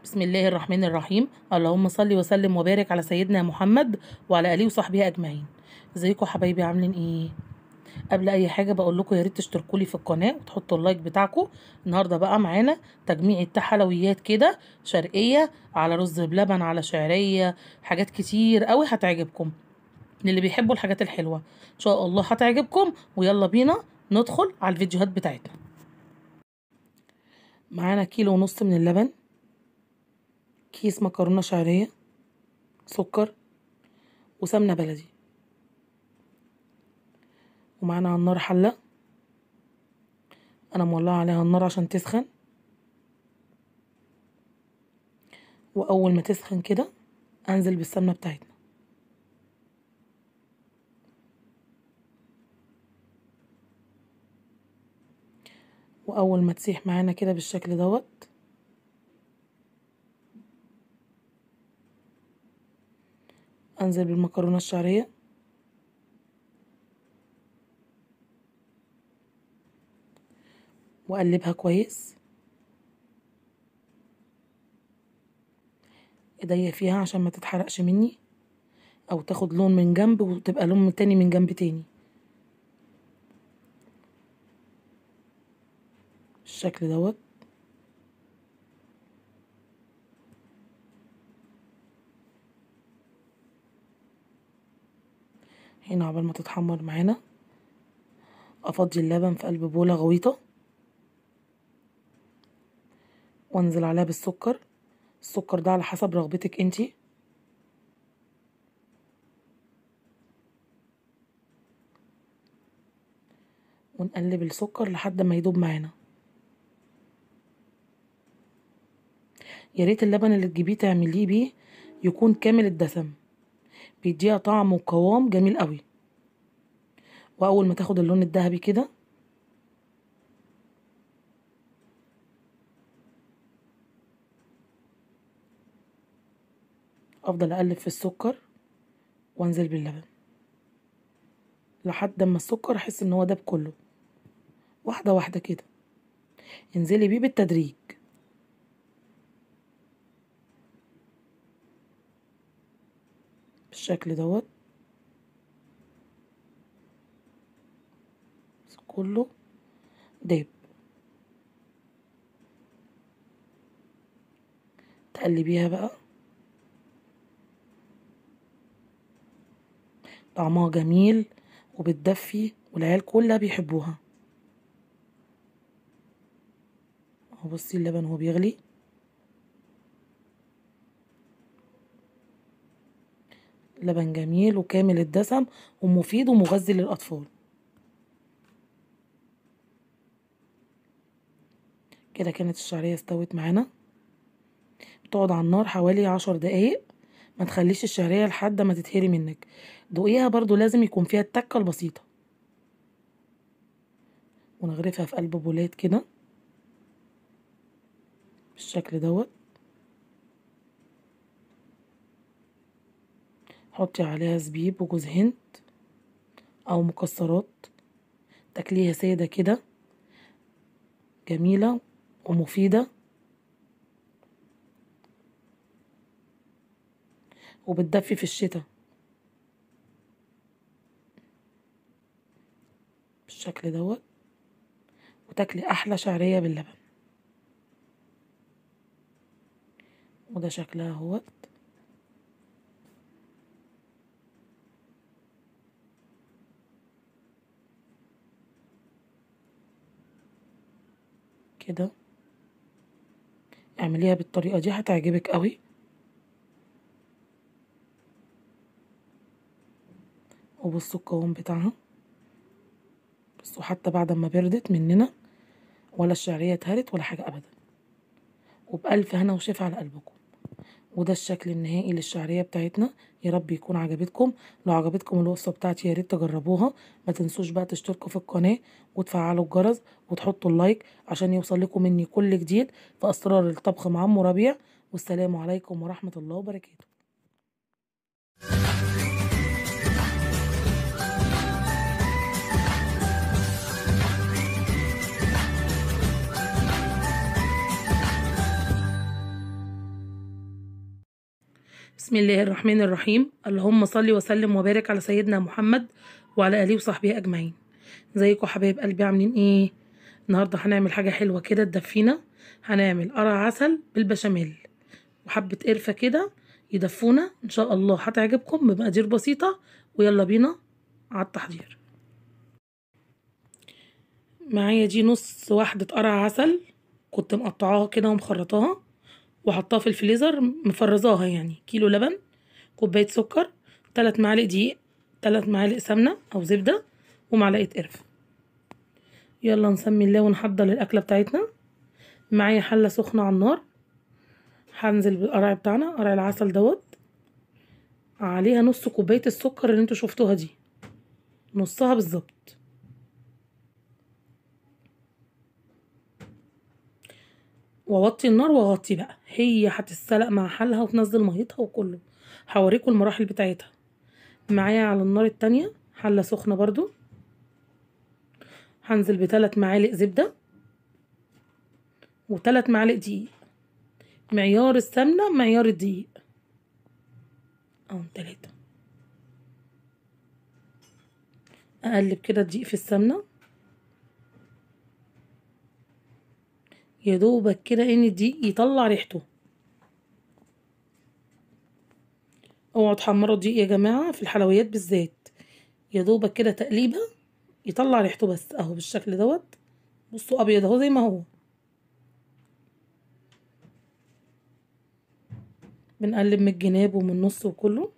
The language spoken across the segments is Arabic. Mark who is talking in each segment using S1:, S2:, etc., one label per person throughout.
S1: بسم الله الرحمن الرحيم. اللهم صل وسلم وبارك على سيدنا محمد وعلى اله وصحبه اجمعين. ازيكم حبايبي، عاملين ايه؟ قبل اي حاجه بقول لكم يا ريت تشتركوا لي في القناه وتحطوا اللايك بتاعكم. النهارده بقى معانا تجميع حلويات كده شرقيه، على رز بلبن، على شعريه، حاجات كتير قوي هتعجبكم للي بيحبوا الحاجات الحلوه. ان شاء الله هتعجبكم، ويلا بينا ندخل على الفيديوهات بتاعتنا. معانا 1.5 كيلو من اللبن، كيس مكرونه شعريه، سكر، وسمنه بلدي. ومعانا على النار حله انا مولعه عليها النار عشان تسخن. واول ما تسخن كده انزل بالسمنه بتاعتنا. واول ما تسيح معانا كده بالشكل دوت انزل بالمكرونه الشعريه، واقلبها كويس، ايديا فيها عشان ما تتحرقش مني او تاخد لون من جنب وتبقى لون تاني من جنب تاني بالشكل دوت. هنا عقبال ما تتحمر معانا افضي اللبن في قلب بوله غويطه وانزل عليها بالسكر. السكر ده على حسب رغبتك انتي. ونقلب السكر لحد ما يدوب معانا. يا ريت اللبن اللي تجيبيه تعمليه بيه يكون كامل الدسم، بيديها طعم وقوام جميل قوي. واول ما تاخد اللون الذهبي كده افضل اقلب في السكر وانزل باللبن لحد ما السكر احس ان هو داب كله. واحده واحده كده انزلي بيه بالتدريج بالشكل دوت كله داب. تقلبيها بقى، طعمها جميل وبتدفي والعيال كلها بيحبوها. اهو بصي اللبن وهو بيغلي، لبن جميل وكامل الدسم ومفيد ومغذي للاطفال. كده كانت الشعريه استوت معانا. بتقعد على النار حوالي 10 دقايق، ما تخليش الشعريه لحد ما تتهري منك. دوقيها برضو لازم يكون فيها التكه البسيطه. ونغرفها في قلب بولات كده بالشكل دوت. حطي عليها زبيب وجوز هند او مكسرات، تاكليها ساده كده، جميله ومفيده وبتدفي في الشتاء بالشكل دوت. وتاكلي احلى شعريه باللبن. وده شكلها اهوت. كده اعمليها بالطريقه دي هتعجبك قوي. وبصوا القوام بتاعها، بصوا حتى بعد ما بردت مننا ولا الشعريه اتهرت ولا حاجه ابدا. وبألف هنا وشفا على قلبكم. وده الشكل النهائي للشعريه بتاعتنا. يا رب يكون عجبتكم. لو عجبتكم الوصفه بتاعتي يا ريت تجربوها. ما تنسوش بقى تشتركوا في القناه وتفعلوا الجرس وتحطوا اللايك عشان يوصل لكم مني كل جديد في اسرار الطبخ مع ام ربيع. والسلام عليكم ورحمه الله وبركاته. بسم الله الرحمن الرحيم. اللهم صل وسلم وبارك على سيدنا محمد وعلى اله وصحبه اجمعين. ازيكم حبايب قلبي، عاملين ايه؟ النهارده هنعمل حاجه حلوه كده تدفينا. هنعمل قرع عسل بالبشاميل وحبه قرفه كده يدفونا ان شاء الله. هتعجبكم بمقادير بسيطه، ويلا بينا على التحضير. معايا دي نص واحده قرع عسل، كنت مقطعاها كده ومخرطاها وحطاها في الفريزر، مفرزاها يعني. كيلو لبن، كوباية سكر، 3 معالق دقيق، 3 معالق سمنة أو زبدة، ومعلقة قرفة. يلا نسمي الله ونحضر الأكلة بتاعتنا. معايا حلة سخنة على النار، هنزل بالقرع بتاعنا، قرع العسل دوت، عليها نص كوباية السكر اللي انتوا شفتوها دي، نصها بالظبط. واوطي النار واغطي بقى، هي هتتسلق مع حالها وتنزل ميتها وكله. هوريكم المراحل بتاعتها. معايا على النار التانية حلة سخنة برضو، هنزل ب3 معالق زبدة و3 معالق دقيق. معيار السمنة معيار الدقيق، او 3. اقلب كده الدقيق في السمنة يا دوبك كده ان الدقيق يطلع ريحته. اوعوا تحمروا الدقيق يا جماعة في الحلويات بالذات، يا دوبك كده تقليبه يطلع ريحته بس، اهو بالشكل دوت. بصوا ابيض اهو زي ما هو. بنقلب من الجناب ومن النص وكله.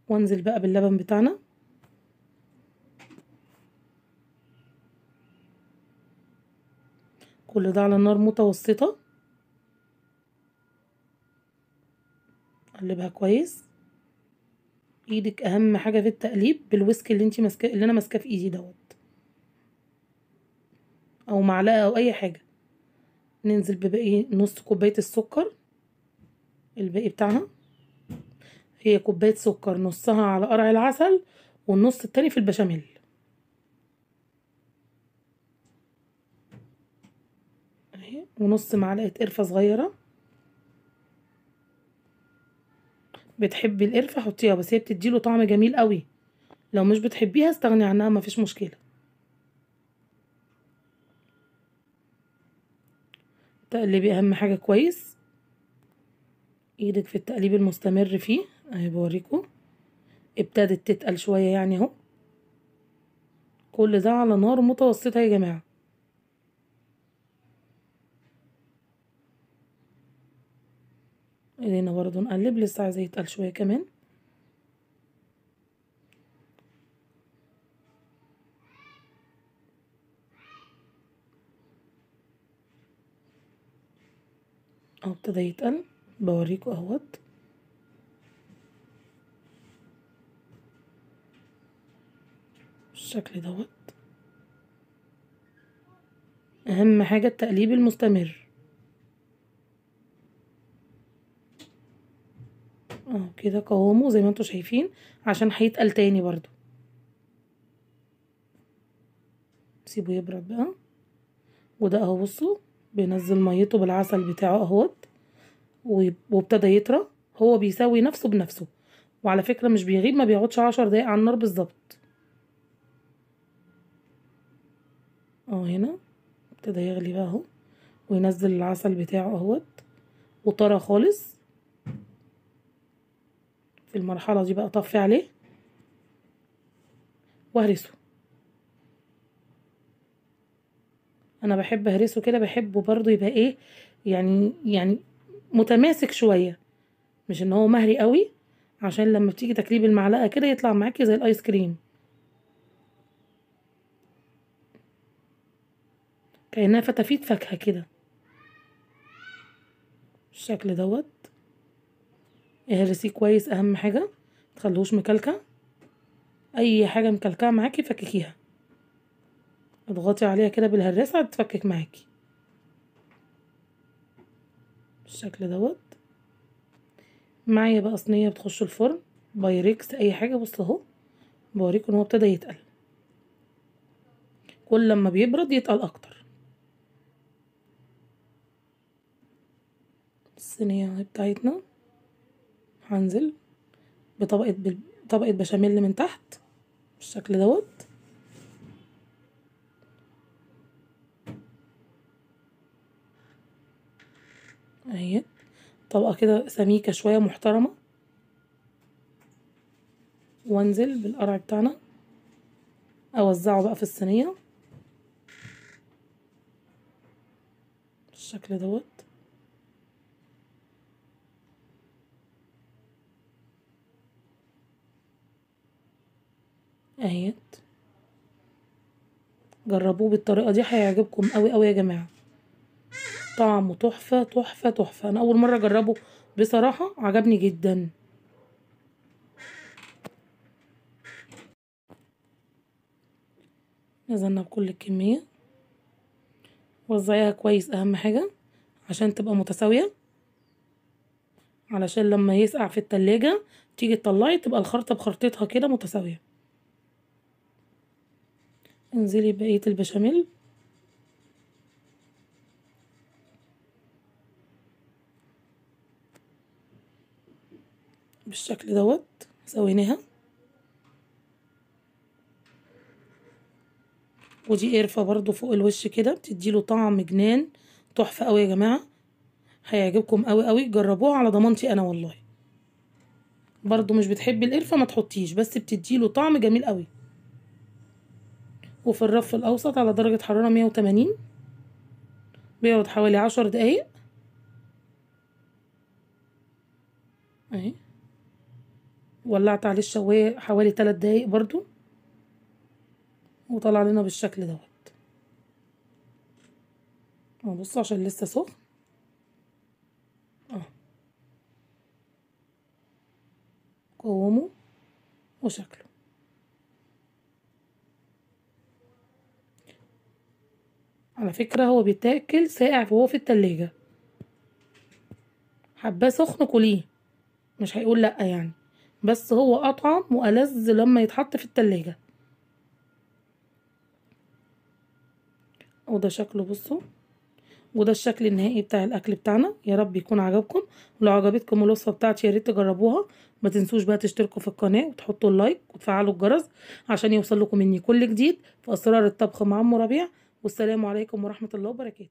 S1: وانزل بقى باللبن بتاعنا، كل ده على نار متوسطة. قلبها كويس. ايدك اهم حاجة في التقليب، بالويسك اللي انتي ماسكاه، اللي انا ماسكاه في ايدي دوت، او معلقة او اي حاجة. ننزل بباقي نص كوباية السكر، الباقي بتاعها. هي كوباية سكر، نصها على قرع العسل والنص التاني في البشاميل اهي. ونص معلقة قرفة صغيرة، بتحبي القرفة حطيها، بس هي بتديله طعم جميل قوي. لو مش بتحبيها استغني عنها، مفيش مشكلة. تقلبي اهم حاجة كويس، ايدك في التقليب المستمر فيه اهي. بوريكم ابتدت تتقل شوية يعني اهو. كل ده على نار متوسطة يا جماعة. ايدينا برضو نقلب، لسه عايزة يتقل شوية كمان. اهو ابتدى يتقل، بوريكم اهوت. بالشكل دوت. اهم حاجة التقليب المستمر اهو كده. قوامه زي ما انتوا شايفين عشان هيتقل تاني برضو. سيبه يبرد بقى. وده اهو بصوا بينزل ميته بالعسل بتاعه اهوت، وابتدى يطرى. هو بيسوي نفسه بنفسه، وعلى فكرة مش بيغيب، ما بيقعدش 10 دقايق على النار بالظبط. هنا ابتدى يغلي بقى اهو، وينزل العسل بتاعه اهوت، وطرى خالص. في المرحلة دي بقى طفي عليه واهرسه. انا بحب اهرسه كده، بحبه برضو يبقى ايه يعني متماسك شوية، مش ان هو مهري قوي، عشان لما بتيجي تاكليه بالمعلقة كده يطلع معاكي زي الايس كريم، كأنها فتافيت فاكهة كده بالشكل دوت. اهرسيه كويس، اهم حاجة متخلوش مكلكع. اي حاجة مكلكعة معاكي فككيها، اضغطي عليها كده بالهراسة هتتفكك معاكي بالشكل دوت. معايا بقى صينية بتخش الفرن، بايركس اي حاجة. بص اهو بوريكم ان هو ابتدى يتقل، كل لما بيبرد يتقل اكتر. الصينية بتاعتنا هنزل بطبقة بشاميل من تحت بالشكل دوت. اهي طبقة كده سميكة شوية محترمة، وانزل بالقرع بتاعنا اوزعه بقى في الصينية بالشكل دوت. اهيت جربوه بالطريقة دي هيعجبكم قوي قوي يا جماعة، طعمه تحفة تحفة تحفة. انا اول مرة اجربه بصراحة عجبني جدا. نزلنا بكل الكمية، وزعيها كويس اهم حاجة عشان تبقى متساوية، علشان لما يسقع في التلاجة تيجي تطلعي تبقى الخلطة بخلطتها كده متساوية. انزلي بقية البشاميل بالشكل دوت. سويناها، ودي قرفة برضو فوق الوش كده بتديله طعم جنان تحفة قوي يا جماعة، هيعجبكم قوي قوي. جربوها على ضمانتي انا والله. برضو مش بتحبي القرفة ما تحطيش، بس بتديله طعم جميل قوي. وفي الرف الاوسط على درجة حرارة 180 بيقعد حوالي 10 دقايق. اهي ولعت عليه الشواية حوالي 3 دقايق برضو، وطلع لنا بالشكل دوت. بصوا عشان لسه سخن قوامه وشكله. على فكرة هو بيتاكل ساقع وهو في التلاجة، حباه سخن كليه مش هيقول لأ يعني، بس هو أطعم وألذ لما يتحط في التلاجة. وده شكله بصوا، وده الشكل النهائي بتاع الأكل بتاعنا. يا رب يكون عجبكم، ولو عجبتكم الوصفة بتاعتي يا ريت تجربوها. ما تنسوش بقى تشتركوا في القناة وتحطوا اللايك وتفعلوا الجرس عشان يوصل لكم مني كل جديد في أسرار الطبخ مع أم ربيع. والسلام عليكم ورحمة الله وبركاته.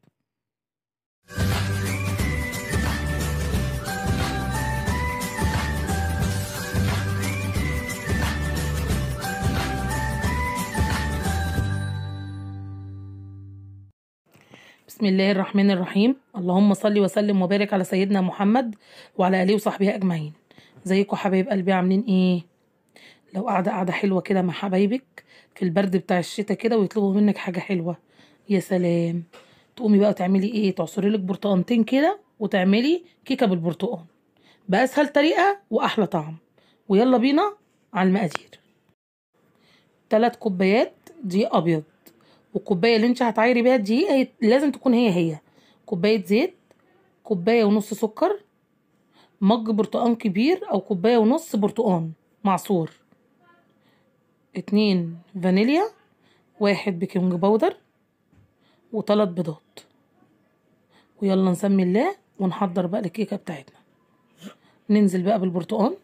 S1: بسم الله الرحمن الرحيم. اللهم صل وسلم وبارك على سيدنا محمد وعلى آله وصحبه أجمعين. ازيكم حبايب قلبي، عاملين ايه؟ لو قاعدة حلوة كده مع حبايبك في البرد بتاع الشتاء كده ويطلبوا منك حاجة حلوة، يا سلام، تقومي بقى تعملي ايه؟ تعصري لك برتقانتين كده وتعملي كيكة بالبرتقال بأسهل طريقة وأحلى طعم. ويلا بينا على المقادير. 3 كوبايات دقيق أبيض، والكوباية اللي انت هتعايري بيها الدقيق لازم تكون هي كوباية زيت، كوباية ونص سكر، مج برتقان كبير أو كوباية ونص برتقان معصور، 2 فانيليا، 1 بيكنج باودر، و3 بيضات. ويلا نسمي الله ونحضر بقى الكيكة بتاعتنا. ننزل بقى بالبرتقان،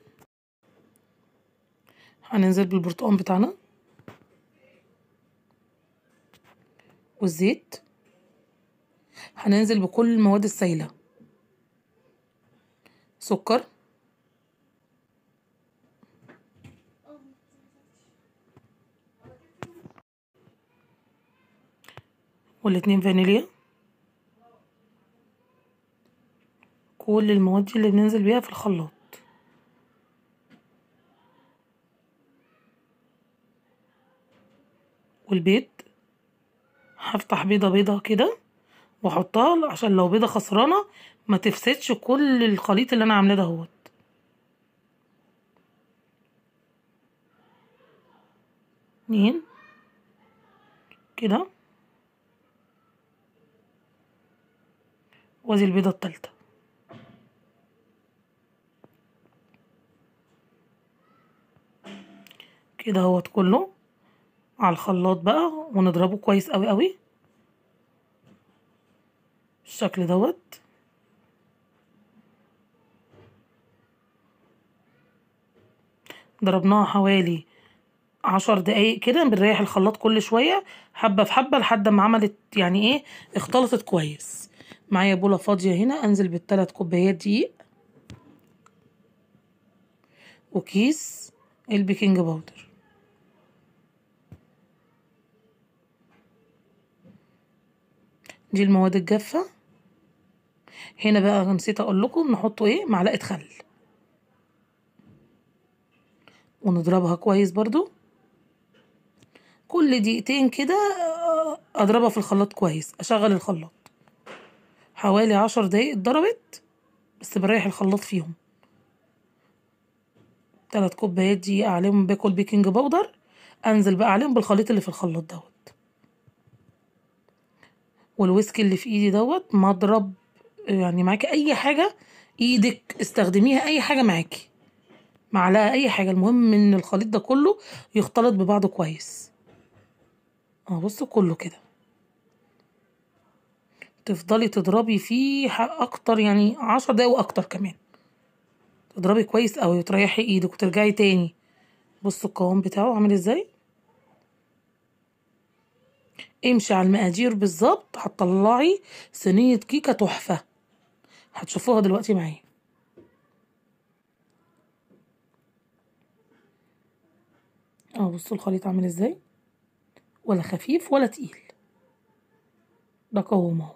S1: هننزل بالبرتقان بتاعنا والزيت، هننزل بكل المواد السائلة، سكر، وال2 فانيليا. كل المواد دي اللي بننزل بيها في الخلاط. والبيض هفتح بيضة كده واحطها عشان لو بيضة خسرانة ما تفسدش كل الخليط اللي انا عاملاه دهوت. اتنين كده، وادي البيضة التالتة كده اهوت كله على الخلاط بقى، ونضربه كويس قوي قوي بالشكل دوت. ضربناها حوالي 10 دقايق كده، بنريح الخلاط كل شويه حبه في حبه لحد ما عملت يعني ايه، اختلطت كويس. معايا بوله فاضيه هنا، انزل بالثلاث كوبايات دقيق وكيس البيكنج باودر. دي المواد الجافه. هنا بقى نسيت اقول لكم نحطوا ايه، معلقه خل، ونضربها كويس برضو كل دقيقتين كده. اضربها في الخلاط كويس، اشغل الخلاط حوالي 10 دقايق اتضربت، بس بريح الخلاط فيهم. 3 كوبايات دي عليهم باكل بيكنج باودر، انزل بقى عليهم بالخليط اللي في الخلاط دوت، والويسك اللي في ايدي دوت مضرب. يعني معاكي اي حاجه ايدك استخدميها، اي حاجه معاكي، معلقه، اي حاجه، المهم ان الخليط ده كله يختلط ببعضه كويس. بصوا كله كده، تفضلي تضربي فيه اكتر، يعني 10 دقايق واكتر كمان، تضربي كويس قوي وتريحي ايدك وترجعي تاني. بصوا القوام بتاعه عامل ازاي، امشي على المقادير بالظبط هتطلعي صينية كيكة تحفة، هتشوفوها دلوقتي معايا. بصوا الخليط عامل ازاي، ولا خفيف ولا تقيل، ده قوام اهوت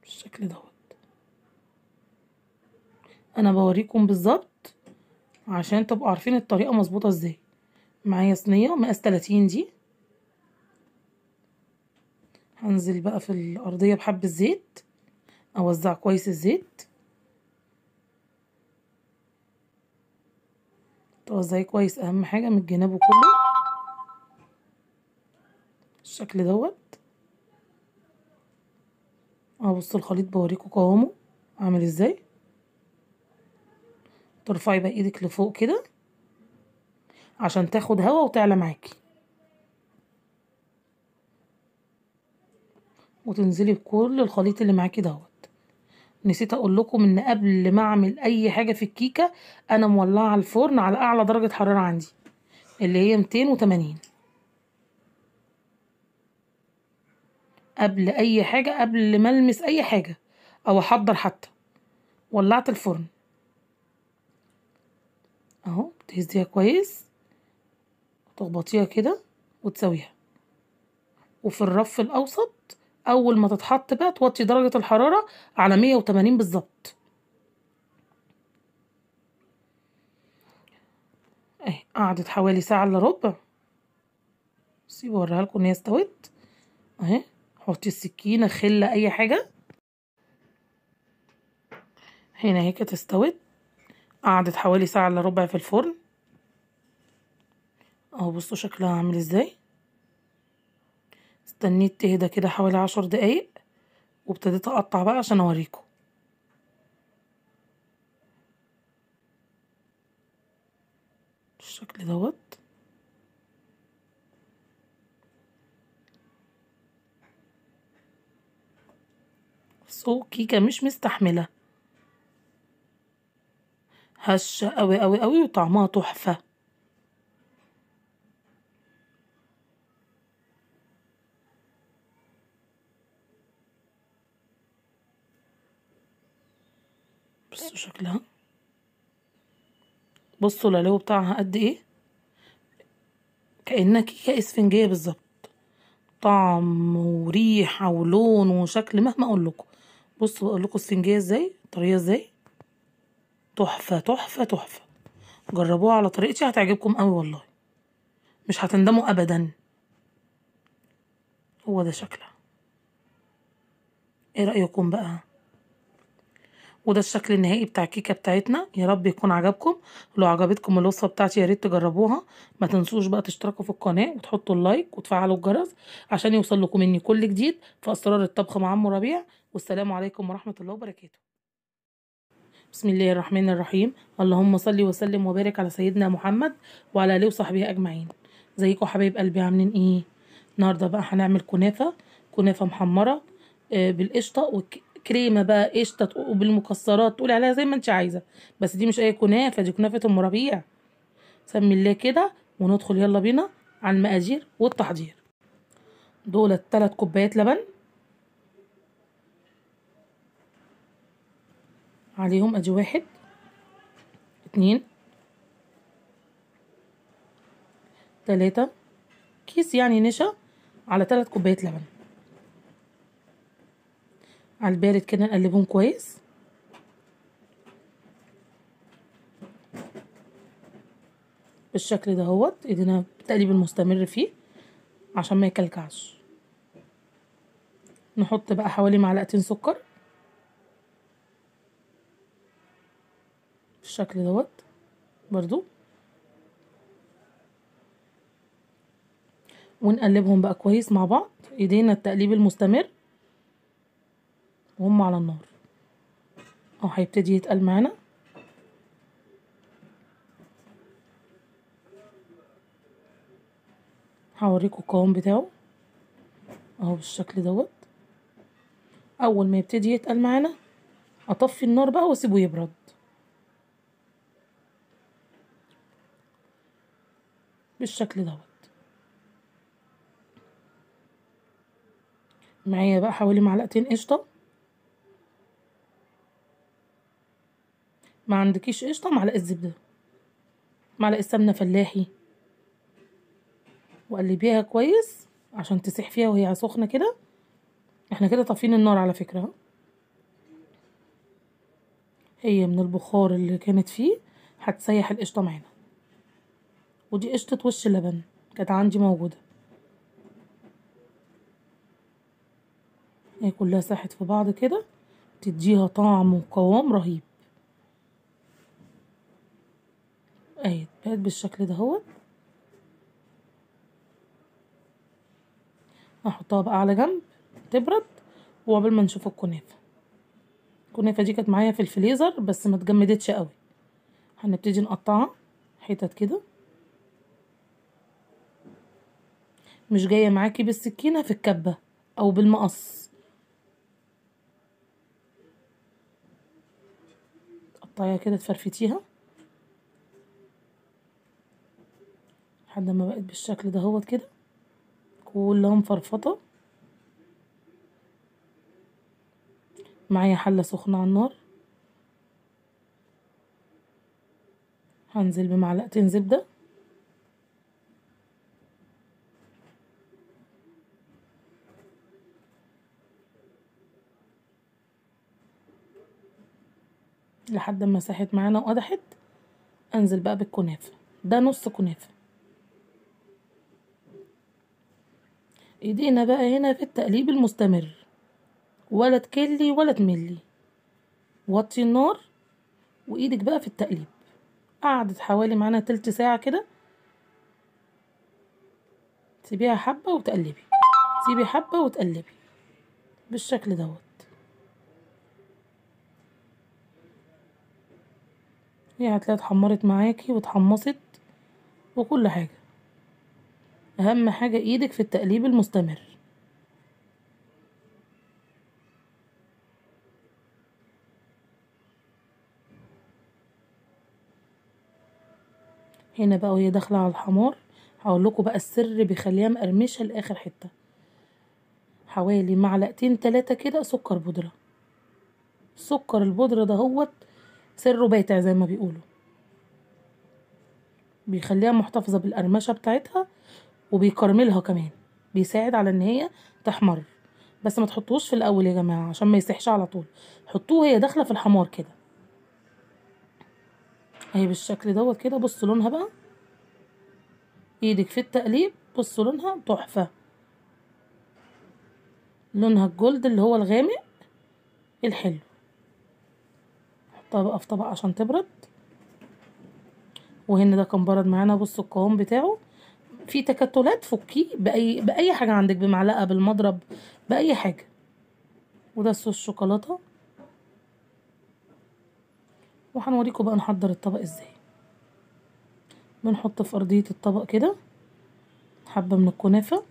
S1: بالشكل دوت. انا بوريكم بالظبط عشان تبقوا عارفين الطريقة مظبوطة ازاي. معايا صينية مقاس 30 دي، هنزل بقى في الأرضية بحبة زيت، اوزع كويس الزيت، توزعيه كويس، اهم حاجة من جنابه كله بالشكل دوت. بصوا الخليط بوريكم قوامه عامل ازاي. ترفعي بقى ايدك لفوق كده عشان تاخد هوا وتعلى معاكي، وتنزلي بكل الخليط اللي معاكي دوت. نسيت اقول لكم ان قبل ما اعمل اي حاجه في الكيكه، انا مولعه الفرن على اعلى درجه حراره عندي اللي هي 280. قبل اي حاجه، قبل ما المس اي حاجه او احضر حتى، ولعت الفرن اهو. تهزيها كويس، تخبطيها كده وتسويها، وفي الرف الاوسط اول ما تتحط بقى توطي درجه الحراره على 180 بالظبط. اهي قعدت حوالي ساعه الا ربع. سيبوا اوريها لكم ان هي استوت اهي. حطي السكينه، خله، اي حاجه. هنا هي كانت استوت، قعدت حوالي ساعه الا ربع في الفرن اهو. بصوا شكلها عامل ازاي. استنيت تهدى كده حوالي 10 دقايق، وابتديت اقطع بقى عشان اوريكم الشكل دوت. بصوا كيكه مش مستحمله، هشه قوي قوي قوي، وطعمها تحفه. بصوا شكلها، بصوا العلو بتاعها قد ايه، كأنها كيكه اسفنجيه بالظبط، طعم وريحه ولون وشكل مهما اقول لكم. بصوا بقول لكم اسفنجيه ازاي، طريه ازاي، تحفه تحفه تحفه. جربوها على طريقتي هتعجبكم قوي والله، مش هتندموا ابدا. هو ده شكلها، ايه رأيكم بقى؟ وده الشكل النهائي بتاع الكيكه بتاعتنا. يا رب يكون عجبكم. لو عجبتكم الوصفه بتاعتي يا ريت تجربوها. ما تنسوش بقى تشتركوا في القناه وتحطوا اللايك وتفعلوا الجرس عشان يوصل لكم مني كل جديد في اسرار الطبخ مع عمو ربيع. والسلام عليكم ورحمه الله وبركاته. بسم الله الرحمن الرحيم. اللهم صل وسلم وبارك على سيدنا محمد وعلى اله وصحبه اجمعين. ازيكم حبايب قلبي، عاملين ايه؟ النهارده بقى هنعمل كنافه. كنافه محمره بالقشطه وكريمه بقى قشطه وبالمكسرات، تقولي عليها زي ما انت عايزه، بس دي مش اي كنافه، دي كنافه ام ربيع. سمي الله كده وندخل يلا بينا على المقادير والتحضير. دول 3 كوبايات لبن، عليهم ادي 1 2 3 كيس يعني نشا على 3 كوبايات لبن. على البارد كده نقلبهم كويس. بالشكل ده اهوت، ايدينا التقليب المستمر فيه عشان ما يكلكعش. نحط بقى حوالي معلقتين سكر بالشكل دوت برضو، ونقلبهم بقى كويس مع بعض، ايدينا التقليب المستمر وهم على النار. اهو هيبتدي يتقل معانا. هوريكم القوام بتاعه اهو بالشكل دوت. اول ما يبتدي يتقل معانا اطفي النار بقى واسيبه يبرد. بالشكل دوت. معايا بقى حوالي معلقتين قشطه، ما عندكيش قشطه معلقه زبده، معلقه سمنه فلاحي، وقلبيها كويس عشان تسيح فيها وهي سخنه كده. احنا كده طافين النار على فكره، هي من البخار اللي كانت فيه هتسيح القشطه معانا. ودي قشطه وش لبن كانت عندي موجوده، هي كلها ساحت في بعض كده، تديها طعم وقوام رهيب. اهي بقت بالشكل ده اهوت. هحطها بقى على جنب تبرد، وقبل ما نشوف الكنافه. الكنافه دي كانت معايا في الفريزر بس ما اتجمدتش قوي. هنبتدي نقطعها حتت كده، مش جايه معاكي بالسكينه في الكبه او بالمقص، قطعيها كده تفرفتيها لحد ما بقت بالشكل ده اهوت كده كلها مفرفطه. معايا حله سخنه على النار، هنزل بمعلقتين زبده، لحد ما ساحت معانا وقدحت. انزل بقى بالكنافه، ده نص كنافه. ايدينا بقى هنا في التقليب المستمر، ولا تكلي ولا تملي. وطي النار وايدك بقى في التقليب. قعدت حوالي معانا تلت ساعه كده، سيبيها حبه وتقلبي، سيبي حبه وتقلبي بالشكل دوت. هي هتلاقيها اتحمرت معاكي واتحمصت وكل حاجه. اهم حاجه ايدك في التقليب المستمر. هنا بقى وهي داخله على الحمار، هقول لكم بقى السر بيخليها مقرمشه لاخر حته. حوالي معلقتين 3 كده سكر بودره. سكر البودره ده هو سره باتع زي ما بيقولوا، بيخليها محتفظه بالقرمشه بتاعتها وبيكرملها كمان، بيساعد على ان هي تحمر. بس ما تحطوش في الاول يا جماعه عشان ما يسيحش على طول، حطوه وهي داخله في الحمار كده. اهي بالشكل دوت كده. بصوا لونها بقى، ايدك في التقليب بصوا لونها تحفه، لونها الجولد اللي هو الغامق الحلو. حطها بقى في طبق عشان تبرد. وهنا ده كان برد معانا. بصوا القوام بتاعه في تكتلات، فكيه باي حاجه عندك، بمعلقه بالمضرب باي حاجه. وده صوص شوكولاته. وهنوريكم بقى نحضر الطبق ازاي. بنحط في ارضيه الطبق كده حبه من الكنافه،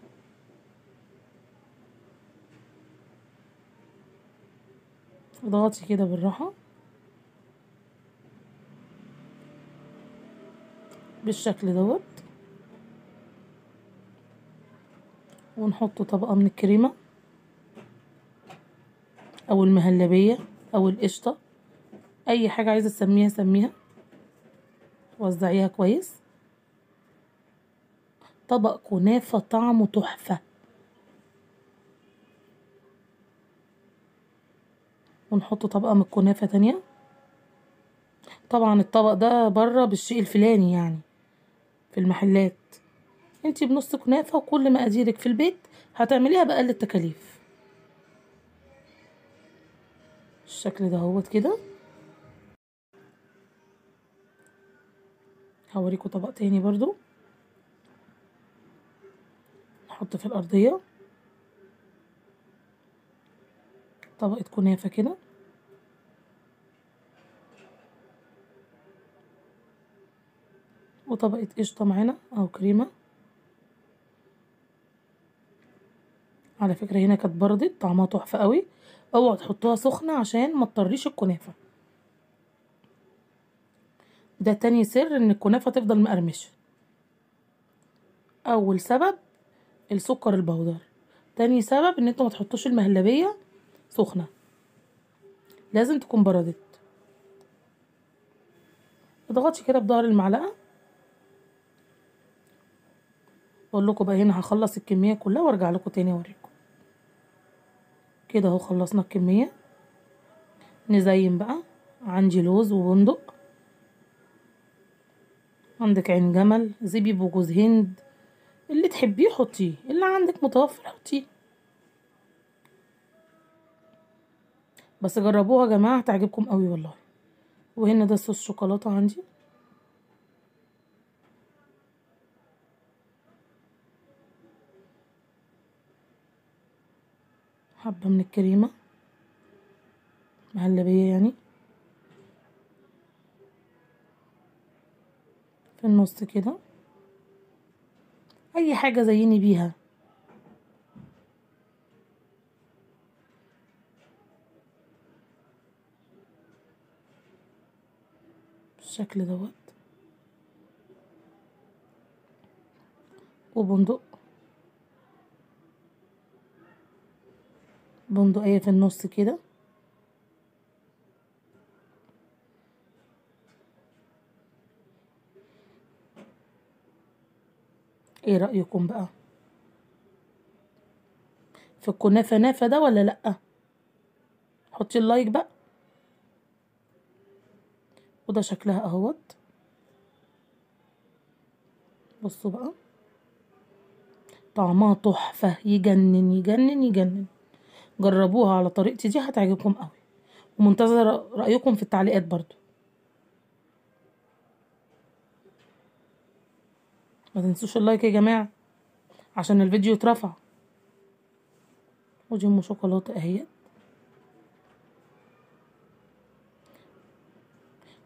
S1: اضغطي كده بالراحة بالشكل دوت، ونحط طبقة من الكريمة او المهلبية او القشطة، اي حاجة عايزة تسميها سميها. وزعيها كويس. طبق كنافة طعمه تحفة. ونحط طبقة من الكنافة تانية. طبعا الطبق ده بره بالشيء الفلاني يعني في المحلات، انتي بنص كنافة وكل مقاديرك في البيت هتعمليها بأقل التكاليف. الشكل ده هوت كده. هوريكم طبق تاني برضو. نحط في الأرضية طبقة كنافة كده، وطبقة قشطة معانا أو كريمة. على فكرة هنا كانت بردت طعمها تحفة قوي، اوعوا تحطوها سخنة عشان ما تطريش الكنافة. ده تاني سر ان الكنافة تفضل مقرمشة. اول سبب السكر البودر، تاني سبب ان انتوا ما تحطوش المهلبية سخنة، لازم تكون بردت. اضغطي كده بظهر المعلقة. اقول لكم بقى هنا هخلص الكمية كلها وارجع لكم تاني اوريكم. كده اهو خلصنا الكمية. نزين بقى. عندي لوز وبندق، عندك عين جمل، زبيب وجوز هند، اللي تحبيه حطيه، اللي عندك متوفر حطيه. بس جربوها يا جماعة هتعجبكم قوي والله. وهنا ده صوص شوكولاتة عندي. حبة من الكريمة مهلبية يعني في النص كده، اي حاجة زيني بيها. بالشكل دوت. وبندق، بندقية في النص كده. ايه رأيكم بقى في الكنافة نافة ده ولا لأ؟ حطي اللايك بقى. وده شكلها اهوت. بصوا بقى طعمها تحفة، يجنن يجنن يجنن. جربوها على طريقتي دي هتعجبكم قوي، ومنتظرة رأيكم في التعليقات برضو. ما تنسوش اللايك يا جماعة عشان الفيديو اترفع. ودي ام شوكولاتة اهي.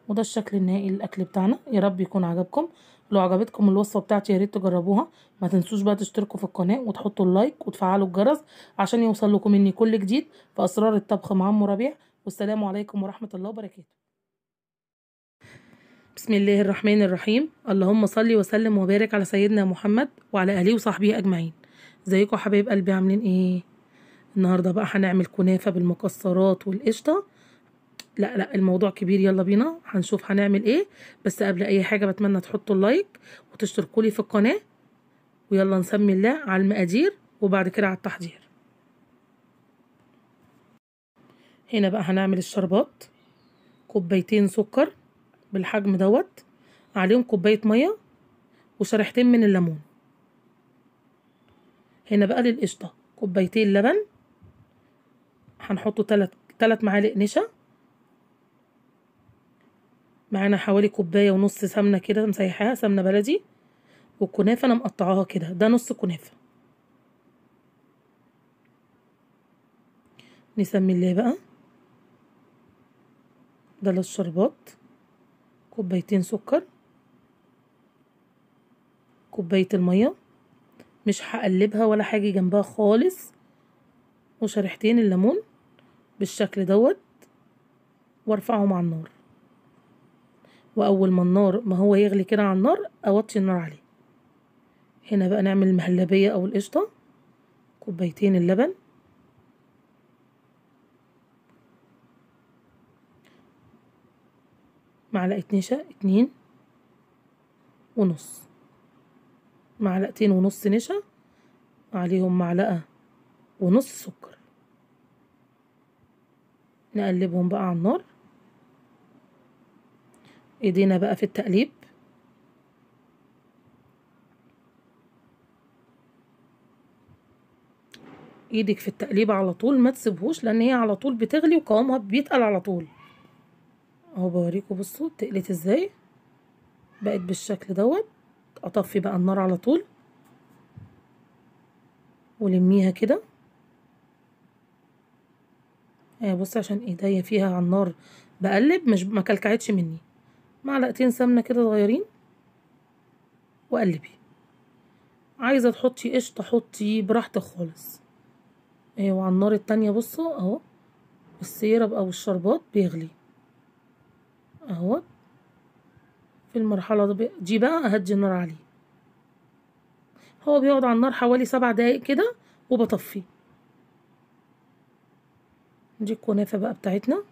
S1: وده الشكل النهائي للاكل بتاعنا. يا رب يكون عجبكم. لو عجبتكم الوصفه بتاعتي يا ريت تجربوها. ما تنسوش بقى تشتركوا في القناه وتحطوا اللايك وتفعلوا الجرس عشان يوصل لكم مني كل جديد في اسرار الطبخ مع ام ربيع. والسلام عليكم ورحمه الله وبركاته. بسم الله الرحمن الرحيم. اللهم صل وسلم وبارك على سيدنا محمد وعلى اله وصحبه اجمعين. ازيكم حبايب قلبي عاملين ايه؟ النهارده بقى هنعمل كنافه بالمكسرات والقشطه. لا لا الموضوع كبير، يلا بينا هنشوف هنعمل ايه. بس قبل اي حاجة بتمنى تحطوا اللايك وتشتركوا لي في القناة، ويلا نسمي الله على المقادير وبعد كده على التحضير. هنا بقى هنعمل الشربات. كوبايتين سكر بالحجم دوت، عليهم كوباية مية وشريحتين من الليمون. هنا بقى للقشطة كوبايتين لبن، هنحطوا تلات معالق نشا. معانا حوالي كوباية ونص سمنة كده مسيحاها، سمنة بلدي. والكنافة انا مقطعاها كده، ده نص كنافة. نسمي الله بقى. ده للشربات كوبايتين سكر، كوباية المية، مش هقلبها ولا حاجة جنبها خالص، وشريحتين الليمون بالشكل دوت. وارفعهم على النار، واول ما النار ما هو يغلي كده على النار اوطي النار عليه. هنا بقى نعمل المهلبية او القشطة. كوبايتين اللبن، معلقة نشا 2.5، معلقتين ونص نشا عليهم معلقة ونص سكر. نقلبهم بقى على النار، ايدينا بقى في التقليب. ايدك في التقليب على طول، ما تسيبهوش، لان هي على طول بتغلي وقوامها بيتقل على طول. اهو بوريكم، بصوا تقلت ازاي، بقت بالشكل دوت. اطفي بقى النار على طول ولميها كده. بص عشان ايديا فيها على النار بقلب، مش ما كلكعتش مني. معلقتين سمنه كده صغيرين وقلبي. عايزه تحطي قشطه حطي براحتك خالص. وعلى النار التانية بصوا اهو السيرب او الشربات بيغلي اهو. في المرحله دي بقى اهدي النار عليه. هو بيقعد على النار حوالي 7 دقايق كده وبطفيه. دي الكنافه بقى بتاعتنا،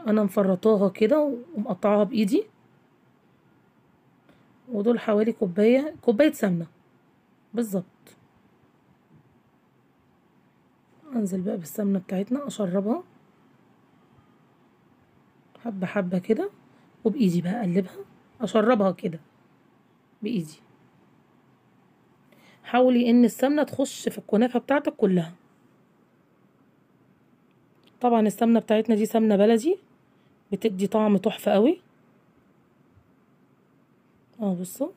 S1: انا مفرطاها كده ومقطعاها بايدي. ودول حوالي كوبايه سمنه بالظبط. انزل بقى بالسمنه بتاعتنا اشربها حبه حبه كده، وبايدي بقى اقلبها اشربها كده بايدي. حاولي ان السمنه تخش في الكنافه بتاعتك كلها. طبعا السمنه بتاعتنا دي سمنه بلدي، بتدي طعم تحفه قوي. بصوا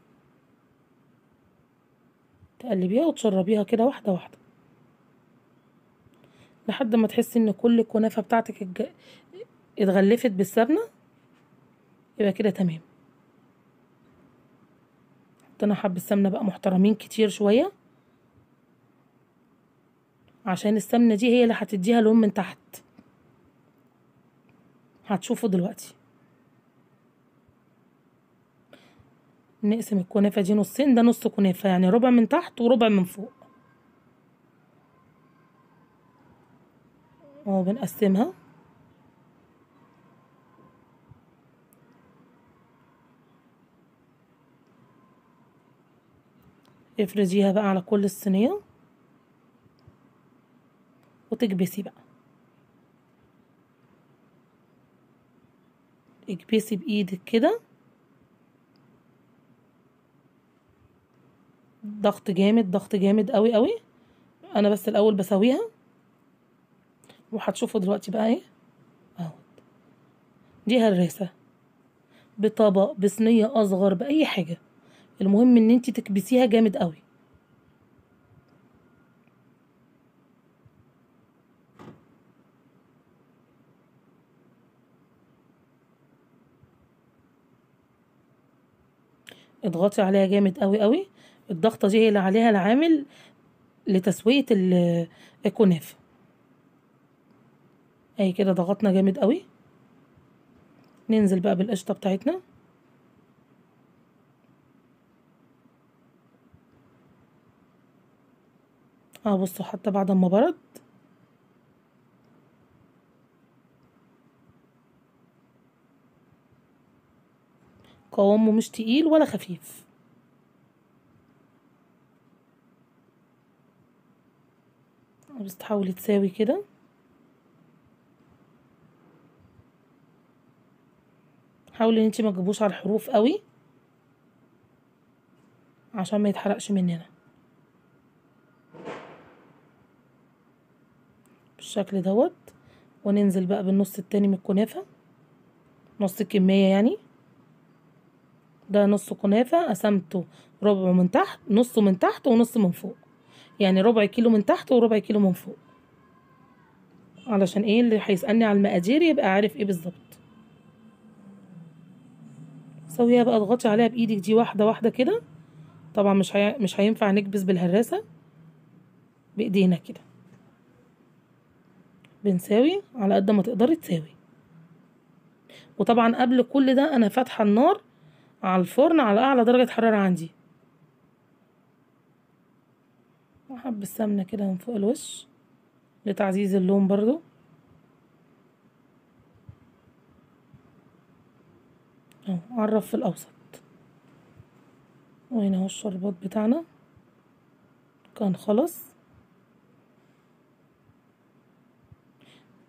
S1: تقلبيها وتشربيها كده واحده واحده لحد ما تحسي ان كل الكنافه بتاعتك اتغلفت بالسمنه، يبقى كده تمام. حطينا حبه سمنه بقى محترمين كتير شويه، عشان السمنه دي هي اللي هتديها لون من تحت. هتشوفوا دلوقتي. نقسم الكنافه دي نصين، ده نص كنافه يعني ربع من تحت وربع من فوق. بنقسمها. افرزيها بقى على كل الصينيه وتكبسي بقى. اكبسي بايدك كده، ضغط جامد ضغط جامد قوي قوي. انا بس الاول بسويها وهتشوفوا دلوقتي بقى ايه اهو. دي هراسه بطبق بصينيه اصغر باي حاجه، المهم ان انتي تكبسيها جامد قوي. اضغطي عليها جامد قوي قوي. الضغطه دي هي اللي عليها العامل لتسويه الكنافه. اهي كده ضغطنا جامد قوي. ننزل بقى بالقشطه بتاعتنا. بصوا حتى بعد ما برد قوامه مش تقيل ولا خفيف. بس تحاولي تساوي كده. حاولي ان انتي ما تجيبوش على الحروف قوي عشان ما يتحرقش مننا. بالشكل دوت. وننزل بقى بالنص التاني من الكنافه، نص الكميه يعني. ده نص كنافه قسمته ربع من تحت، نصه من تحت ونص من فوق، يعني ربع كيلو من تحت وربع كيلو من فوق، علشان ايه اللي هيسألني على المقادير يبقى عارف ايه بالظبط. سويها بقى، اضغطي عليها بايدك دي واحده واحده كده. طبعا مش هينفع نكبس بالهراسه، بايدينا كده بنساوي على قد ما تقدري تساوي. وطبعا قبل كل ده انا فاتحه النار على الفرن على اعلى درجه حراره عندي. حب السمنه كده من فوق الوش لتعزيز اللون برضو. اهو على الرف الاوسط. وهنا اهو الشربات بتاعنا كان خلص.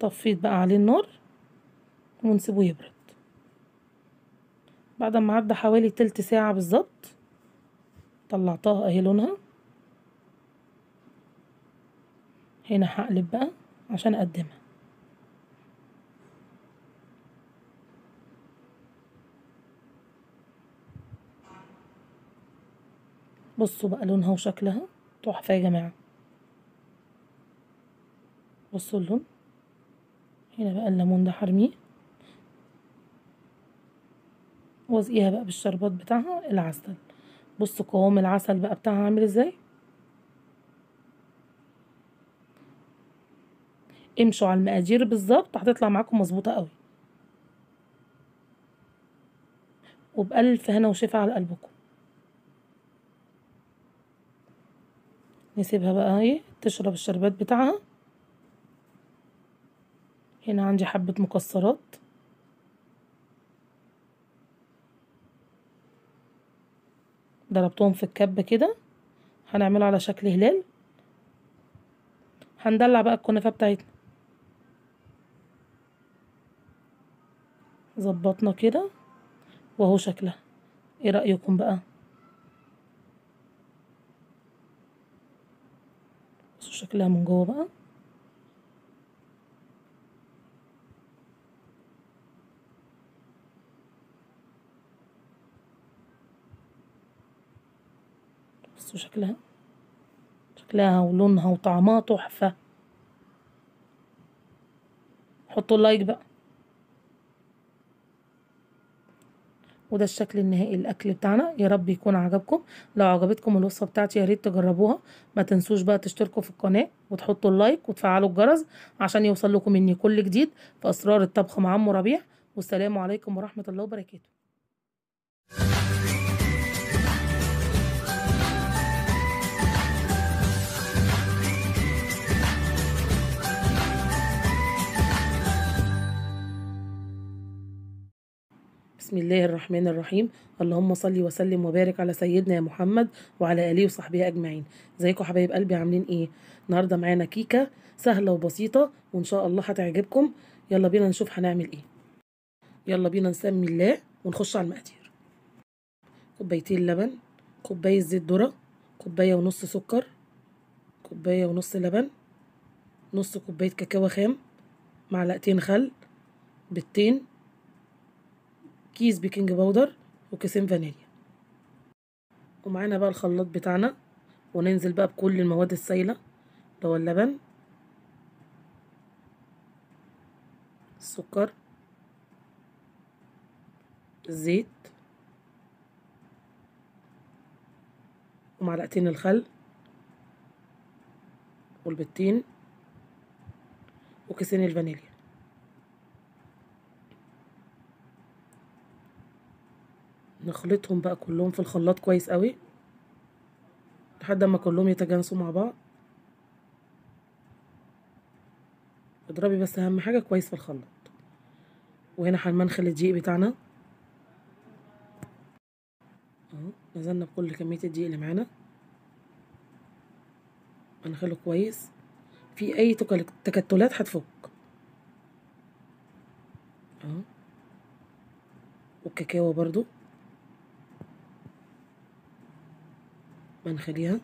S1: طفيت بقى عليه النار ونسيبه يبرد. بعد ما عدى حوالي تلت ساعة بالظبط طلعتها اهي لونها. هنا هقلب بقى عشان اقدمها. بصوا بقى لونها وشكلها تحفة يا جماعة. بصوا اللون. هنا بقى الليمون ده هرميه واسقيها بقى بالشربات بتاعها العسل. بصوا قوام العسل بقى بتاعها عامل ازاي. امشوا على المقادير بالظبط هتطلع معاكم مظبوطة قوي. وبألف هنا وشفا على قلبكم. نسيبها بقى ايه تشرب الشربات بتاعها. هنا عندي حبة مكسرات ضربتهم في الكبة كده هنعمله على شكل هلال. هندلع بقى الكنافة بتاعتنا. ظبطنا كده وهو شكلها. ايه رأيكم بقى؟ بصوا شكلها من جوه بقى. بصوا شكلها ولونها وطعمها تحفة. حطوا اللايك بقى. وده الشكل النهائي للاكل بتاعنا. يا رب يكون عجبكم. لو عجبتكم الوصفه بتاعتي يا ريت تجربوها. ما تنسوش بقى تشتركوا في القناه وتحطوا اللايك وتفعلوا الجرس عشان يوصل لكم مني كل جديد في اسرار الطبخ مع عمو ربيع. والسلام عليكم ورحمه الله وبركاته. بسم الله الرحمن الرحيم. اللهم صل وسلم وبارك على سيدنا محمد وعلى اله وصحبه اجمعين. ازيكم حبايب قلبي عاملين ايه؟ النهارده معانا كيكه سهله وبسيطه وان شاء الله هتعجبكم. يلا بينا نشوف هنعمل ايه. يلا بينا نسمي الله ونخش على المقادير. كوبايتين لبن، كوبايه زيت ذره، كوبايه ونص سكر، كوبايه ونص لبن، نص كوبايه كاكاو خام، معلقتين خل، بيضتين، كيس بيكنج باودر، وكيسين فانيليا. ومعانا بقى الخلاط بتاعنا وننزل بقى بكل المواد السائلة اللي هو اللبن، السكر، الزيت، ومعلقتين الخل، والبيضتين، وكيسين الفانيليا. نخلطهم بقى كلهم في الخلاط كويس قوي لحد ما كلهم يتجانسوا مع بعض. اضربي بس اهم حاجة كويس في الخلاط. وهنا هنمنخل الدقيق بتاعنا اهو. نزلنا بكل كمية الدقيق اللي معانا. هنخله كويس. في اي تكتلات هتفك اهو. والكاكاو برضو منخليها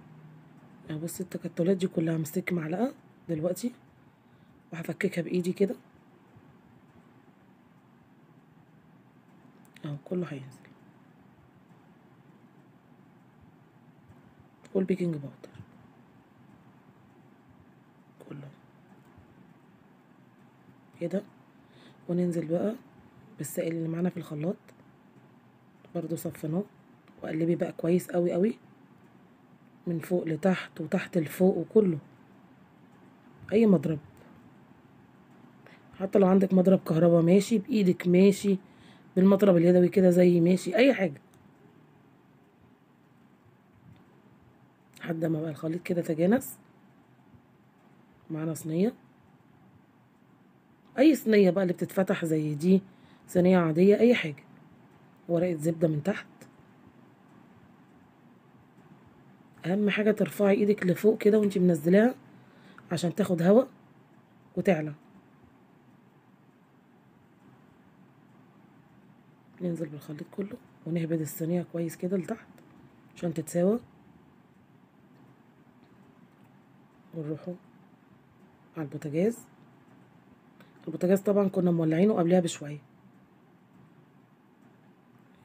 S1: اهو. بصي التكتلات دي كلها همسك معلقة دلوقتي وهفككها بايدي كده اهو. كله هينزل. والبيكنج باودر كله كده. وننزل بقى بالسائل اللي معانا في الخلاط برضو صفناه. وقلبي بقى كويس قوي قوي من فوق لتحت وتحت لفوق وكله اي مضرب. حتى لو عندك مضرب كهرباء ماشي، بايدك ماشي، بالمضرب اليدوي كده زي ماشي، اي حاجه، لحد ما بقى الخليط كده تجانس. معانا صينيه، اي صينيه بقى اللي بتتفتح زي دي، صينيه عاديه، اي حاجه. ورقه زبده من تحت. اهم حاجه ترفعي ايدك لفوق كده وانتي منزلاها عشان تاخد هوا وتعلى. ننزل بالخليط كله ونهبد الصينيه كويس كده لتحت عشان تتساوى، ونروحوا على البوتاجاز. البوتاجاز طبعا كنا مولعينه قبلها بشويه.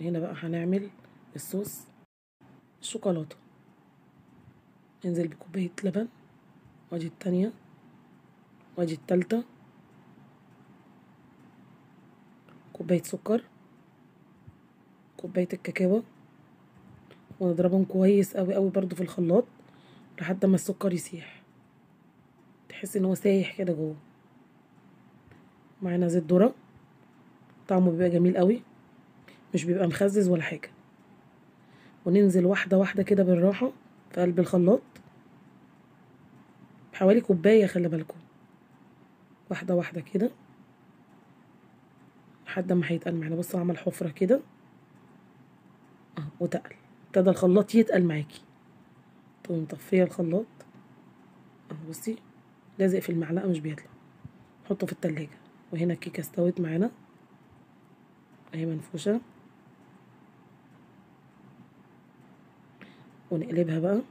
S1: هنا بقى هنعمل الصوص الشوكولاته. ننزل بكوبايه لبن، وادي التانية، وادي التالتة، كوبايه سكر، كوبايه الكاكاو، ونضربهم كويس قوي قوي برضو في الخلاط لحد ما السكر يسيح، تحس ان هو سايح كده جوه. معانا زيت ذرة، طعمه بيبقى جميل قوي، مش بيبقى مخزز ولا حاجه. وننزل واحده واحده كده بالراحه في قلب الخلاط، بحوالي كوبايه، خلي بالكم، واحده واحده كده لحد ما هيتقل معانا. بصوا عمل حفره كده اهو وتقل، ابتدى الخلاط يتقل معاكي، تقومي مطفيه الخلاط اهو. بصي لازق في المعلقه مش بيطلع، نحطه في التلاجة. وهنا الكيكه استوت معانا اهي منفوشه، ونقلبها بقى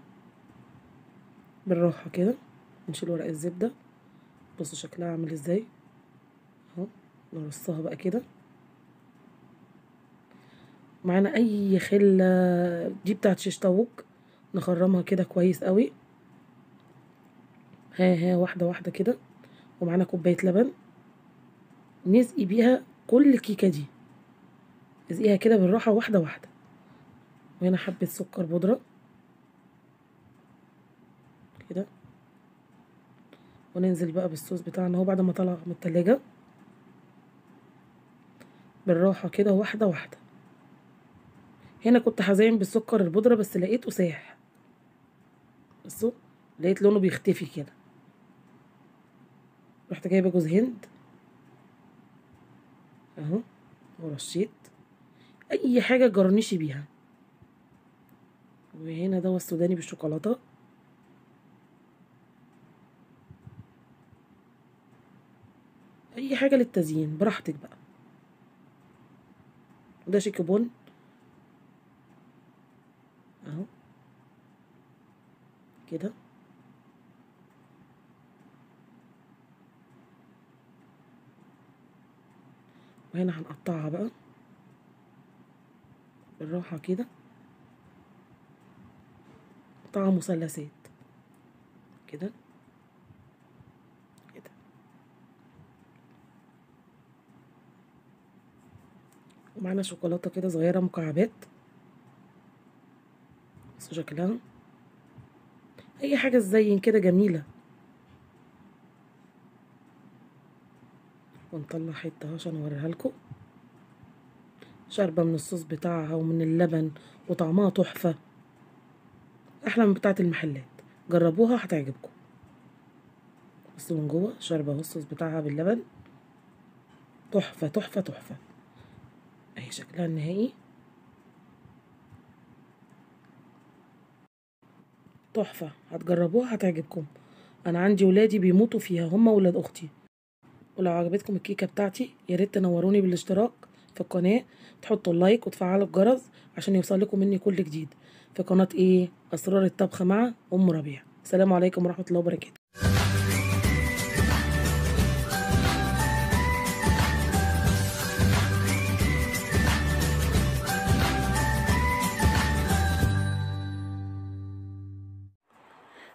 S1: بالراحه كده. نشيل ورق الزبده، بصوا شكلها عامل ازاي اهو. نرصها بقى كده. معانا اي خله دي بتاعت شيش طاووق، نخرمها كده كويس قوي، ها واحده واحده كده. ومعانا كوبايه لبن نسقي بيها كل الكيكه دي، نسقيها كده بالراحه واحده واحده. وهنا حبه سكر بودره كده. وننزل بقى بالصوص بتاعنا اهو بعد ما طلع من التلاجة، بالراحه كده واحده واحده. هنا كنت هزين بالسكر البودره بس لقيته ساح، بصوا لقيت لونه بيختفي كده، رحت جايبه جوز هند اهو، ورشيت اي حاجه جرنشي بيها. وهنا ده السوداني بالشوكولاته، اي حاجه للتزيين براحتك بقى. وده شيكوبون اهو كده. وهنا هنقطعها بقى بالراحه كده، قطعها مثلثات كده كده. ومعانا شوكولاته كده صغيره مكعبات، بس شكلها اي حاجه تزين كده جميله. ونطلع حته عشان اوريها لكم، شاربه من الصوص بتاعها ومن اللبن، وطعمها تحفه، احلى من بتاعه المحلات. جربوها هتعجبكم. بس من جوه شاربه اهو الصوص بتاعها باللبن، تحفه تحفه تحفه. اهي شكلها النهائي تحفه، هتجربوها هتعجبكم. انا عندي ولادي بيموتوا فيها، هم ولاد اختي. ولو عجبتكم الكيكه بتاعتي يا ريت تنوروني بالاشتراك في القناه، تحطوا اللايك وتفعلوا الجرس عشان يوصل لكم مني كل جديد في قناه اسرار الطبخ مع ام ربيع. السلام عليكم ورحمه الله وبركاته.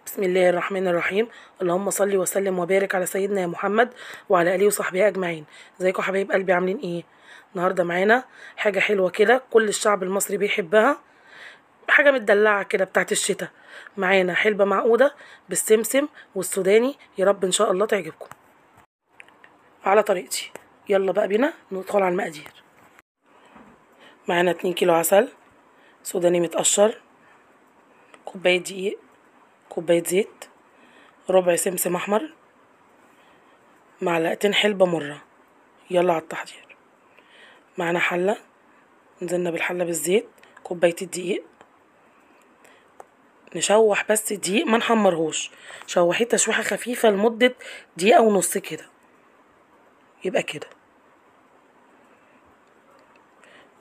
S1: بسم الله الرحمن الرحيم. اللهم صل وسلم وبارك على سيدنا محمد وعلى اله وصحبه اجمعين. ازيكم حبايب قلبي، عاملين ايه؟ النهارده معانا حاجه حلوه كده كل الشعب المصري بيحبها، حاجه متدلعه كده بتاعت الشتاء. معانا حلبه معقوده بالسمسم والسوداني، يا رب ان شاء الله تعجبكم. على طريقتي. يلا بقى بينا ندخل على المقادير. معانا 2 كيلو عسل سوداني متقشر، كوباية دقيق، كوباية زيت، ربع سمسم احمر، معلقتين حلبة مرة. يلا على التحضير. معانا حلة، نزلنا بالحلة بالزيت، كوباية الدقيق، نشوح بس الدقيق ما نحمرهوش، شوحيه تشويحة خفيفة لمدة دقيقة ونص كده، يبقى كده.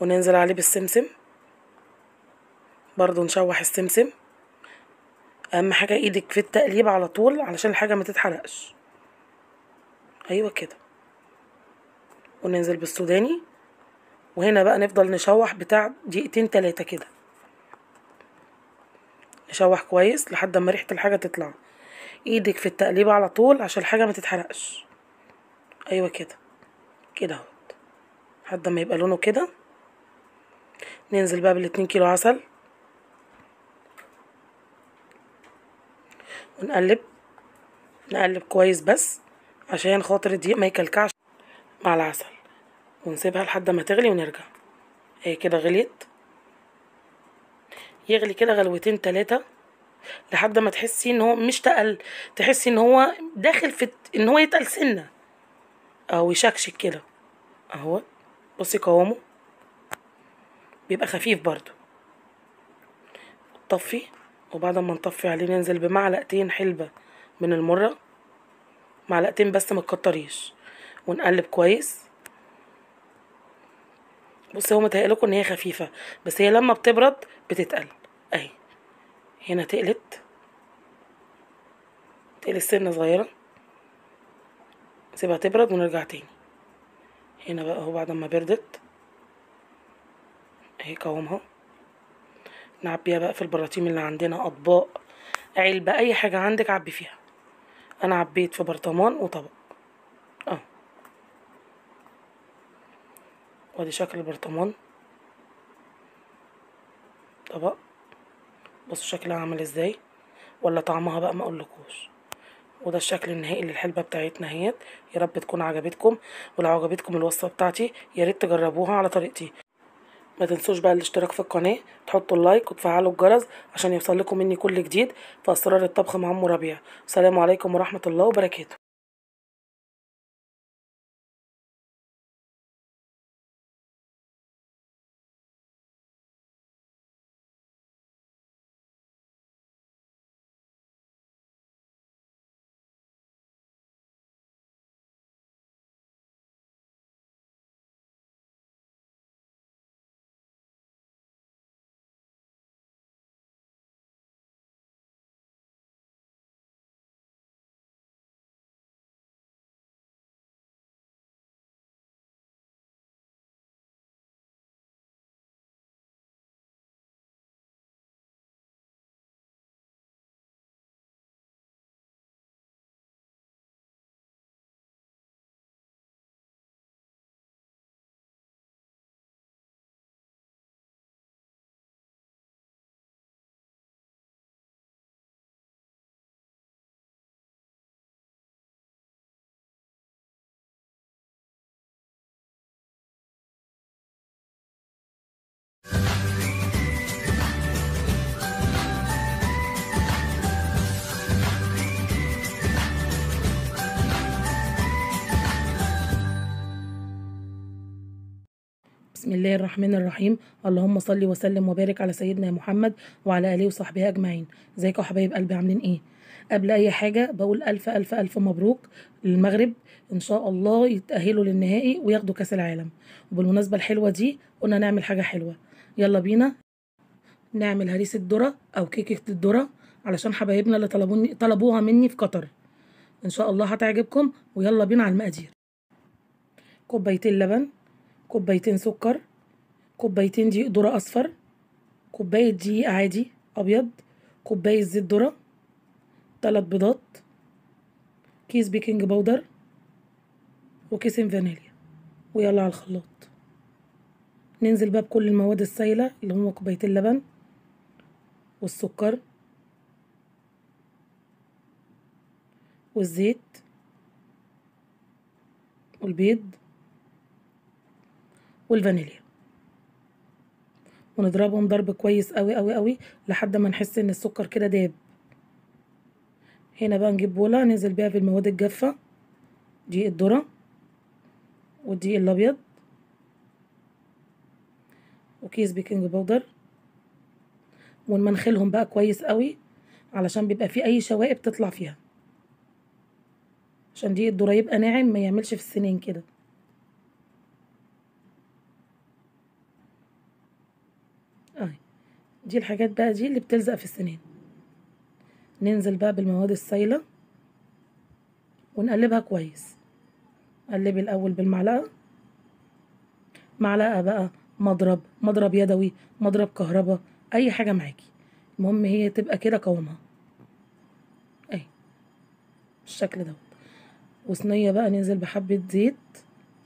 S1: وننزل عليه بالسمسم برضو، نشوح السمسم. اهم حاجة ايدك في التقليب على طول علشان الحاجة ما تتحرقش. ايوه كده. وننزل بالسوداني، وهنا بقى نفضل نشوح بتاع دقيقتين 3 كده، نشوح كويس لحد ما ريحة الحاجة تطلع. ايدك في التقليب على طول عشان الحاجة ما تتحرقش. ايوه كده كده اهو، لحد ما يبقى لونه كده. ننزل بقى بال2 كيلو عسل ونقلب، نقلب كويس بس عشان خاطر الدقيق ما يكلكعش مع العسل، ونسيبها لحد ما تغلي ونرجع. اهي كده غليت، يغلي كده غلوتين 3 لحد ما تحسي ان هو مش تقل، تحسي ان هو داخل في ان هو يتقل سنه او يشكشك كده اهو. بصي قوامه بيبقى خفيف برضو. طفي، وبعد ما نطفي عليه ننزل بمعلقتين حلبة من المرة، معلقتين بس ما تكتريش، ونقلب كويس. بصي هو متهيألكوا ان هي خفيفة، بس هي لما بتبرد بتتقل. اهي هنا تقلت سنة صغيرة، سيبها تبرد ونرجع تاني. هنا بقى اهو بعد ما بردت اهي قوامها. نعبيها بقى في البراطيم اللي عندنا، اطباق، علبة، اي حاجة عندك عبي فيها. انا عبيت في برطمان وطبق اه. وادي شكل البرطمان، طبق. بصوا شكلها عامل ازاي، ولا طعمها بقى ما اقولكوش. وده الشكل النهائي للحلبة بتاعتنا اهيت. يا رب تكون عجبتكم، ولو عجبتكم الوصفة بتاعتي يا ريت تجربوها على طريقتي. ما تنسوش بقى الاشتراك في القناة، تحطوا اللايك وتفعلوا الجرس عشان يوصل لكم مني كل جديد في اسرار الطبخ مع ام ربيع. السلام عليكم ورحمة الله وبركاته. بسم الله الرحمن الرحيم. اللهم صل وسلم وبارك على سيدنا محمد وعلى اله وصحبه اجمعين. ازيكم يا حبايب قلبي، عاملين ايه؟ قبل اي حاجه بقول الف الف الف مبروك للمغرب، ان شاء الله يتاهلوا للنهائي وياخدوا كاس العالم. وبالمناسبه الحلوه دي قلنا نعمل حاجه حلوه. يلا بينا نعمل هريسه ذره او كيكه الذره علشان حبايبنا اللي طلبوها مني في قطر. ان شاء الله هتعجبكم. ويلا بينا على المقادير. كوبايتين لبن، كوبايتين سكر، كوبايتين دقيق ذرة أصفر، كوباية دقيق عادي أبيض، كوباية زيت ذرة، 3 بيضات، كيس بيكنج باودر، وكيسين فانيليا. ويلا على الخلاط. ننزل بقى بكل المواد السائلة اللي هما كوبايتين لبن والسكر والزيت والبيض والفانيليا، ونضربهم ضرب كويس قوي قوي قوي لحد ما نحس ان السكر كده داب. هنا بقى نجيب بوله ننزل بيها في المواد الجافه، دقيق الذره والدقيق الابيض وكيس بيكنج باودر، ونمنخلهم بقى كويس قوي علشان بيبقى فيه اي شوائب تطلع فيها، عشان دقيق الذره يبقى ناعم ما يعملش في السنين كده. دي الحاجات بقى دي اللي بتلزق في السنين. ننزل بقى بالمواد السايله ونقلبها كويس. قلبي الاول بالمعلقه، معلقه بقى، مضرب يدوي، مضرب كهربا، اي حاجه معاكي، المهم هي تبقى كده قوامها اهي بالشكل دوت. وصينيه بقى ننزل بحبه زيت،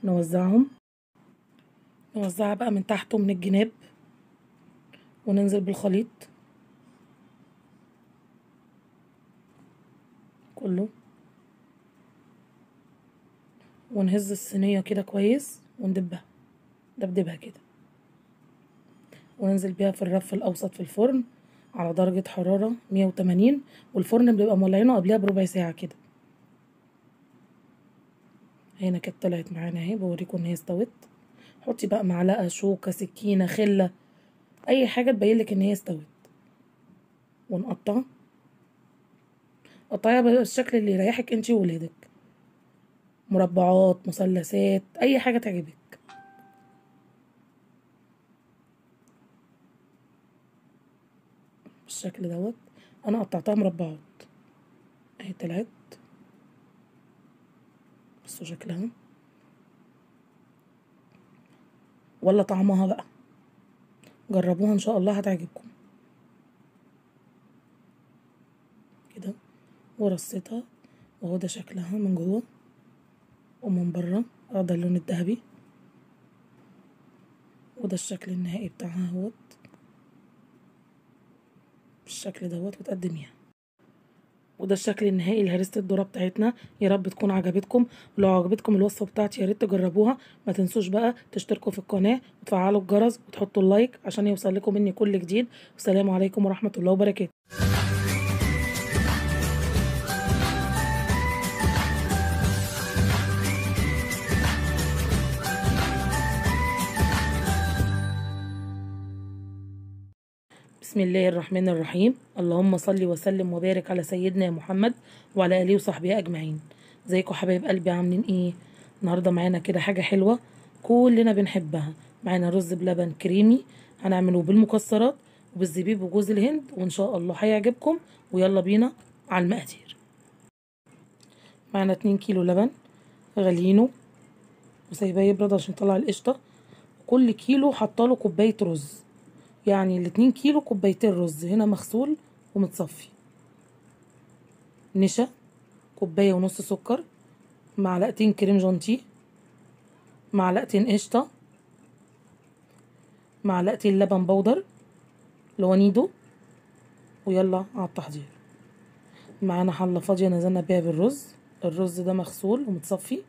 S1: نوزعها بقى من تحت ومن الجناب، وننزل بالخليط كله، ونهز الصينيه كده كويس دبدبها كده، وننزل بيها في الرف الاوسط في الفرن على درجه حراره 180، والفرن بيبقى مولعينه قبلها بربع ساعه كده. هنا كانت طلعت معانا اهي، بوريكم ان هي استوت. حطي بقى معلقه، شوكه، سكينه، خله، اي حاجه تبينلك ان هي استوت. قطعيها بالشكل اللي يريحك انتي وولادك، مربعات، مثلثات، اي حاجه تعجبك بالشكل دوت. انا قطعتها مربعات اهي طلعت، بصوا شكلها ولا طعمها بقى، جربوها ان شاء الله هتعجبكم كده. ورصيتها وهو ده شكلها من جوه ومن بره، ده اللون الذهبي، وده الشكل النهائي بتاعها اهوت بالشكل دوت. وتقدميها، وده الشكل النهائي لهريسة الذرة بتاعتنا. يا رب تكون عجبتكم، ولو عجبتكم الوصفة بتاعتي يا ريت تجربوها. ما تنسوش بقى تشتركوا في القناة وتفعلوا الجرس وتحطوا اللايك عشان يوصل لكم مني كل جديد. والسلام عليكم ورحمة الله وبركاته. بسم الله الرحمن الرحيم. اللهم صل وسلم وبارك على سيدنا محمد وعلى اله وصحبه اجمعين. ازيكم حبايب قلبي، عاملين ايه؟ النهارده معانا كده حاجه حلوه كلنا بنحبها. معانا رز بلبن كريمي، هنعمله بالمكسرات وبالزبيب وجوز الهند، وان شاء الله هيعجبكم. ويلا بينا على المقادير. معانا 2 كيلو لبن غلينه وسايباه يبرد عشان يطلع القشطه. كل كيلو حطاله كوبايه رز، يعني ال2 كيلو كوبايتين رز هنا مغسول ومتصفي. نشا، كوبايه ونص سكر، معلقتين كريم جانتيه، معلقتين قشطه، معلقتين لبن بودر اللي هو نيدو. ويلا على التحضير. معانا حله فاضيه نزلنا بيها بالرز، الرز ده مغسول ومتصفي.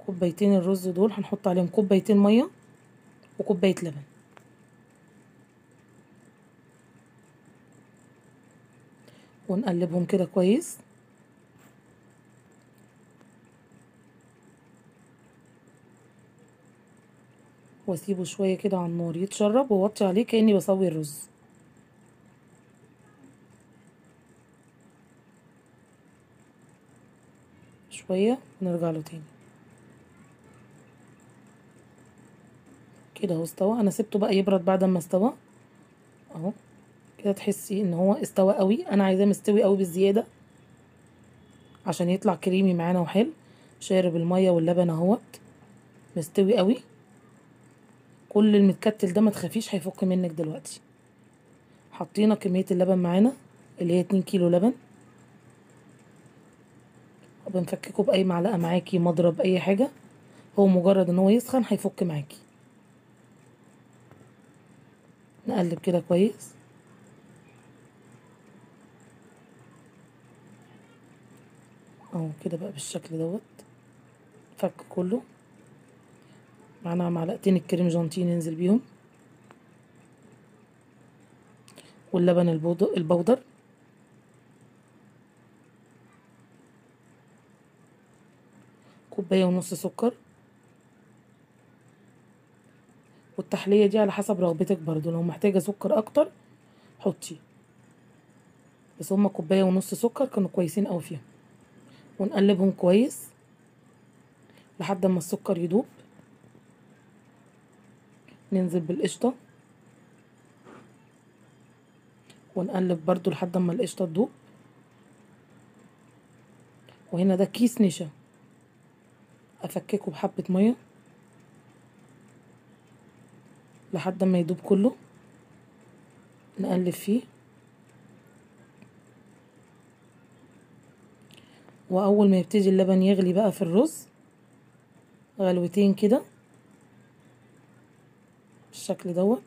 S1: كوبايتين الرز دول هنحط عليهم كوبايتين ميه وكوبايه لبن، ونقلبهم كده كويس. واسيبه شويه كده على النار يتشرب، واوطي عليه كاني بسوي الرز. شويه ونرجع له تاني كده. اهو استوى، انا سبته بقى يبرد. بعد ما استوى اهو كده تحسي ان هو استوى قوي. انا عايزاه مستوي قوي بالزياده عشان يطلع كريمي معانا وحلو. شارب الميه واللبن اهوت، مستوي قوي. كل المتكتل ده ما تخافيش هيفك منك دلوقتي. حطينا كميه اللبن معانا اللي هي 2 كيلو لبن، وبنفككه باي معلقه معاكي، مضرب، اي حاجه. هو مجرد ان هو يسخن هيفك معاكي. نقلب كده كويس. اهو كده بقى بالشكل دوت. فك كله. معانا معلقتين الكريم جانتيه ننزل بيهم، واللبن البودر، كوباية ونص سكر. والتحلية دي على حسب رغبتك برضو، لو محتاجة سكر اكتر حطي، بس هما كوباية ونص سكر كانوا كويسين اوي فيهم. ونقلبهم كويس لحد ما السكر يدوب. ننزل بالقشطة ونقلب برضو لحد ما القشطة تدوب. وهنا ده كيس نشا، افككه بحبة مية لحد ما يدوب كله. نقلب فيه، واول ما يبتدي اللبن يغلي بقى في الرز غلوتين كده بالشكل دوت،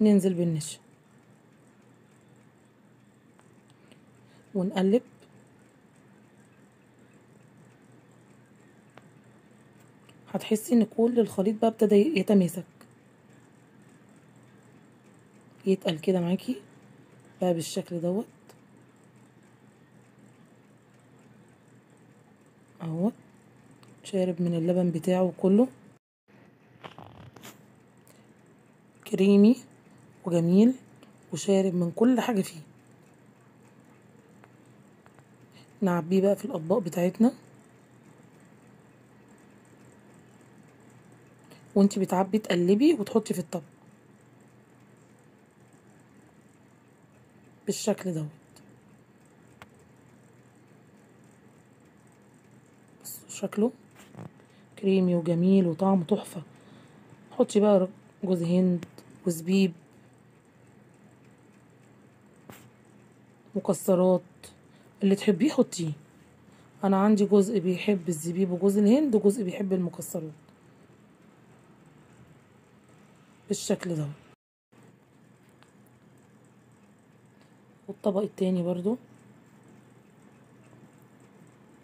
S1: ننزل بالنشا ونقلب. هتحسي ان كل الخليط بقى ابتدى يتماسك، يتقل كده معاكي بقى بالشكل دوت اهو. شارب من اللبن بتاعه كله، كريمي وجميل وشارب من كل حاجة فيه. نعبيه بقى في الأطباق بتاعتنا، وانتي بتعبي تقلبي وتحطي في الطبق بالشكل دوت. بصوا شكله كريمي وجميل وطعمه تحفة. حطي بقى جوز هند وزبيب، مكسرات، اللي تحبيه حطيه. انا عندي جزء بيحب الزبيب وجوز الهند وجزء بيحب المكسرات بالشكل ده. والطبق التاني برضو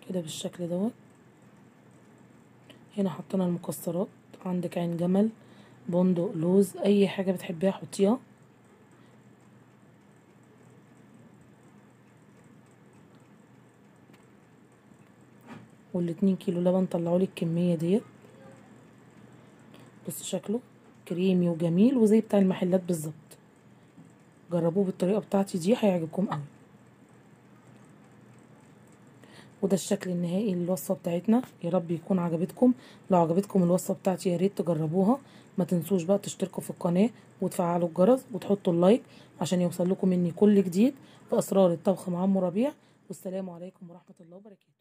S1: كده بالشكل دوت. هنا حطينا المكسرات، عندك عين جمل، بندق، لوز، اي حاجة بتحبيها حطيها. والاتنين كيلو لبن طلعولي الكمية ديت. بص شكله كريمي وجميل وزي بتاع المحلات بالظبط. جربوه بالطريقة بتاعتي دي هيعجبكم قوي. وده الشكل النهائي للوصفة بتاعتنا، يا رب يكون عجبتكم. لو عجبتكم الوصفة بتاعتي يا ريت تجربوها. ما تنسوش بقى تشتركوا في القناة وتفعلوا الجرس وتحطوا اللايك عشان يوصل لكم مني كل جديد في اسرار الطبخ مع ام ربيع. والسلام عليكم ورحمة الله وبركاته.